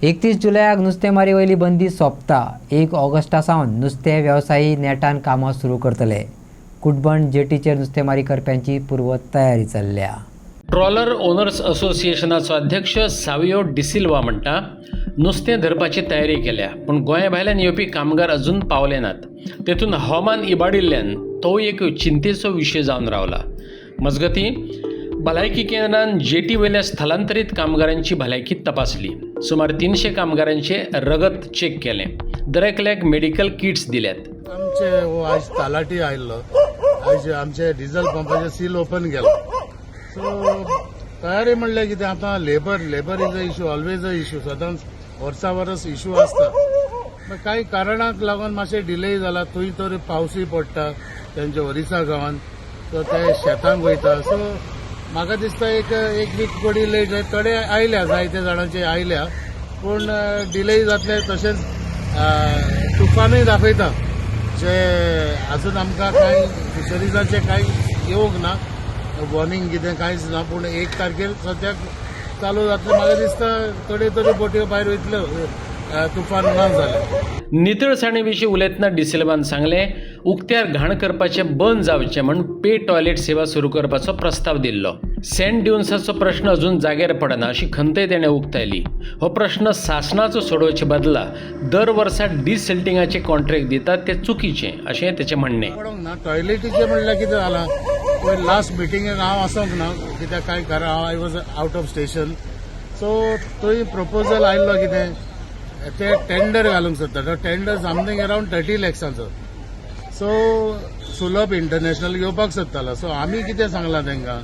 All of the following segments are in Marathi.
31 जुलयाक नुस्तेमारी वयली बंदी सोंपता. 1 ऑगस्टा सावन नुस्तें वेवसायी नेटान कामां सुरू करतले. कुटबंद जेटीचेर नुस्तेमारी करप्यांची पूर्व तयारी चल्ल्या. ट्रॉलर ओनर्स असोसिएशनाचो अध्यक्ष सावियो डिसिल्वा म्हणटा, नुस्तें धरपाची तयारी केल्या, पूण गोंया भायल्यान येवपी कामगार अजून पावले नात. तेतून हवामान इबाडिल्ल्यान तो एक चिंतेचो विशय जावन रावला. मजगतीं भलायकी केंद्रान जेटी वयल्या स्थलांतरीत कामगारांची भलायकी तपासली. सुमार 300 कामगारांचे रगत चेक केलें. दरेकल्याक मेडिकल किट्स दिल्यात. आमचे आज तालाटी आयिल्लो. आज आमचे डिझेल पंपाचे सील ओपन केला. सो तयारी म्हणल्यार कितें आतां labour is a issue, always a issue, सदांच वर्सा वर्स इश्यू आसता. काही कारणाक लागून मातशें डिले जाला. थंय तर पावसूय पडटा तेंच्या ओरिसा गांवांत, सो ते शेतांक वयता. सो म्हाका दिसता एक वीक कोडी लेट थोडे आयल्या, जायते जाणांचे आयल्या, पूण डिले जातले. तशेंच तुफानूय दाखयता जे अजून आमकां कांय फिशरीजाचे कांय येवंक ना, वॉर्निंग कितें कांयच ना. पूण 1 तारखेर सद्याक चालू जातलें. म्हाका दिसता थोड्यो बोटयो भायर वयतल्यो तुफान ना जालें. नितळसाणे विशीं उलयतना डिसिल्वान सांगलें, उक्त्यार घाण करपाचें बंद जावचें म्हूण पे टॉयलेट सेवा सुरू करपाचो प्रस्ताव दिल्लो. सेंट ड्युन्साचो प्रश्न अजून जाग्यार पडना अशी खंतय तेणें उक्तायली. हो प्रश्न शासनाचो सोडोवचे बदला दर वर्सा डिसल्टिंगाचे कॉन्ट्रॅक्ट दितात तें चुकीचें अशें तेचें म्हणणें. पडोंक ना टॉयलेटीचें म्हणल्यार कितें जालां, पळय लास्ट मिटिंगेक हांव आसोंक ना, कित्याक कांय कारण हांव I was out of station. So थंय प्रपोजल आयिल्लो कितें ते टेंडर घालूंक सोदता. तो टेंडर समथींग अरावंड 30 लॅक्साचो. सो सुलभ इंटरनॅशनल घेवपाक सोदतालो. सो आमी कितें सांगलां तांकां,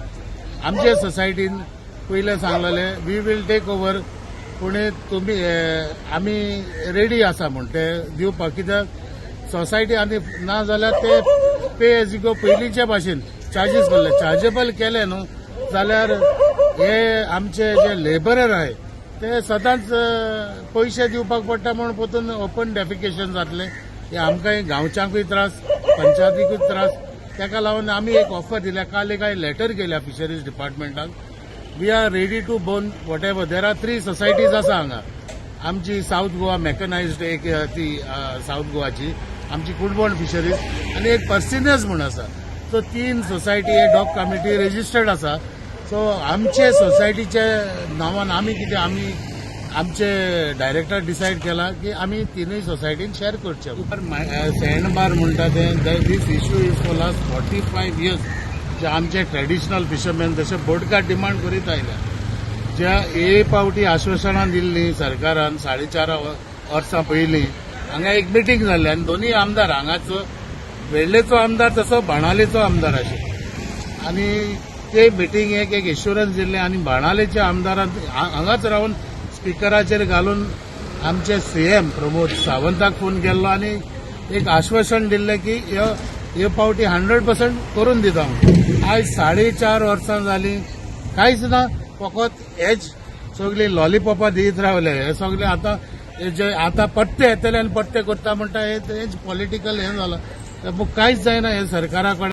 आमचे सोसायटीन पयलें सांगलेलें वी वील टेक ओवर, पूण तुमी आमी रेडी आसा म्हूण ते दिवपाक. कित्याक सोसायटी आनी ना जाल्यार ते पे एज यू गो पयलींच्या भाशेन चार्जीस करले. चार्जेबल केले न्हू जाल्यार हे आमचे जे लेबरर आहाय ते सदांच पयशे दिवपाक पडटा म्हणून पोतून ओपन डेफिकेशन जातले. हे आमकां गांवच्यांकूय त्रास, पंचायतीकूय त्रास. ताका लागून आमी एक ऑफर दिल्या. काल एक लेटर केल्या फिशरीज डिपार्टमेंटाक. We are ready to bone whatever. There are 3 societies आसा हांगा. आमची साऊथ गोवा मेकनायज्ड एक ती साऊथ गोवाची, आमची कुडबोंड फिशरीज आनी एक पर्सिनस म्हूण आसा. सो 3 सोसायटी हे डॉग कमिटी रेजिस्टर्ड आसा. सो आमचे सोसायटीचे नांवान आमी कितें आमचे डायरेक्टर डिसायड केला की आमी 3 सोसायटीन शेअर करचे. सँडबार म्हणटा ते this issue is for last 45 years. जे आमचे ट्रेडिशनल फिशरमॅन तशे बोटकार डिमांड करीत आयल्या. ज्या पावटी आश्वासनां दिल्लीं सरकारान 4.5 वर्सां पयलीं हांगा एक मिटींग जाल्ली आनी दोनूय आमदार, हांगाचो वेळ्ळेचो आमदार तसो बाणालेचो आमदार आशिल्लो. आनी ते मिटींगेक एक एश्युरन्स दिल्लें आनी बाणालेच्या आमदारान हांगाच रावन स्पिकराचेर घालून आमचे सीएम प्रमोद सावंताक फोन केल्लो आनी एक आश्वासन दिल्लें की हे पावटी 100% करून दिता म्हणून. आयज 4.5 वर्सां जालीं कांयच ना. फकत हेच सगळी लॉलीपॉपां दीत रावले. हे सगळे आतां पट्टे येतले आनी पट्टे करता म्हणटा हेच पॉलिटिकल हें जालां. कांयच जायना हे सरकारा कडेन.